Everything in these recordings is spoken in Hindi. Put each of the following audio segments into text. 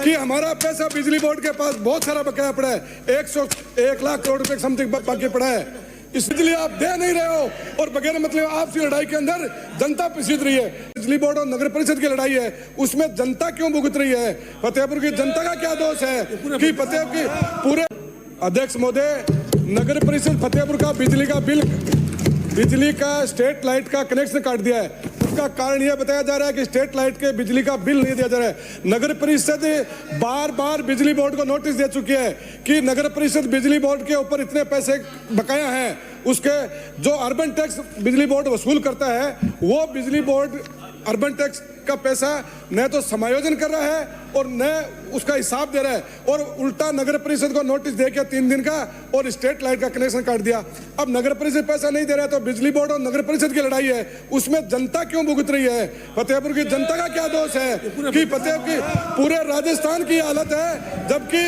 कि हमारा पैसा बिजली बोर्ड के पास बहुत सारा बकाया पड़ा है, 1 लाख करोड़ रुपए समथिंग बाकी पड़ा है, इसलिए आप दे नहीं रहे हो और बगैर मतलब आपसी लड़ाई के अंदर जनता पिसीद रही है। बिजली बोर्ड और नगर परिषद की लड़ाई है, उसमें जनता क्यों भुगत रही है? फतेहपुर की जनता का क्या दोष है कि फतेहपुर की पूरे अध्यक्ष महोदय, नगर परिषद फतेहपुर का बिजली का स्ट्रीट लाइट का कनेक्शन काट दिया है। उसका कारण यह बताया जा रहा है कि स्ट्रीट लाइट के बिजली का बिल नहीं दिया जा रहा है। नगर परिषद बार बार बिजली बोर्ड को नोटिस दे चुकी है कि नगर परिषद बिजली बोर्ड के ऊपर इतने पैसे बकाया हैं, उसके जो अर्बन टैक्स बिजली बोर्ड वसूल करता है वो बिजली बोर्ड अर्बन टैक्स का पैसा न तो समायोजन कर रहा है और न उसका हिसाब दे रहा है, और उल्टा नगर परिषद को नोटिस दे के 3 दिन का और स्ट्रीट लाइट का कनेक्शन काट दिया। अब नगर परिषद पैसा नहीं दे रहा है तो बिजली बोर्ड और नगर परिषद की लड़ाई है, उसमें जनता क्यों भुगत रही है? फतेहपुर की जनता का क्या दोष है कि फतेहपुर की पूरे राजस्थान की हालत है, जबकि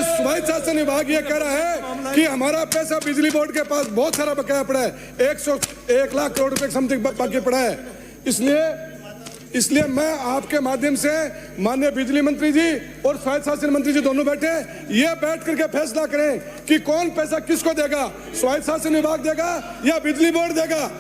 स्वायत्त शासन विभाग ये कह रहा है कि हमारा पैसा बिजली बोर्ड के पास बहुत सारा बकाया पड़ा है, 1 लाख करोड़ रुपए समथिंग बाकी पड़ा है। इसलिए मैं आपके माध्यम से माननीय बिजली मंत्री जी और स्वायत्त शासन मंत्री जी दोनों बैठे, ये बैठ करके फैसला करें कि कौन पैसा किसको देगा, स्वायत्त शासन विभाग देगा या बिजली बोर्ड देगा,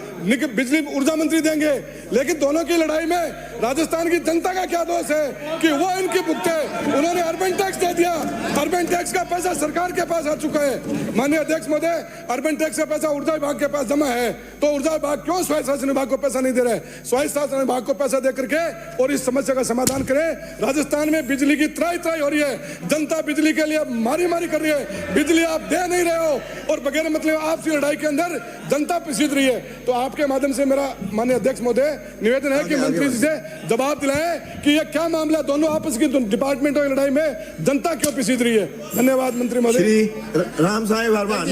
बिजली ऊर्जा मंत्री देंगे। लेकिन दोनों की लड़ाई में राजस्थान की जनता का क्या दोष है कि वो इनकी भुगते? उन्होंने अर्बन टैक्स दे दिया, अर्बन टैक्स का पैसा सरकार के पास आ चुका है। माननीय अध्यक्ष महोदय, अर्बन टैक्स का पैसा ऊर्जा विभाग के पास जमा है, तो ऊर्जा विभाग क्यों स्वायत्त शासन विभाग को पैसा नहीं दे रहे? स्वायत्त शासन विभाग को पैसा दे करके और इस समस्या का समाधान करें। राजस्थान में बिजली की त्राई हो रही है, जनता बिजली के लिए मारी कर रही है, बिजली आप दे नहीं रहे हो और बगैर मतलब आपसी लड़ाई के अंदर जनता पिसीद रही है। तो आपके माध्यम से मेरा माननीय अध्यक्ष महोदय निवेदन है कि मंत्री जी से जवाब दिलाएं कि यह क्या मामला, दोनों आपस की डिपार्टमेंटों की लड़ाई में जनता क्यों पिसीद रही है? धन्यवाद मंत्री महोदय। श्री राम साहेब वर्मा।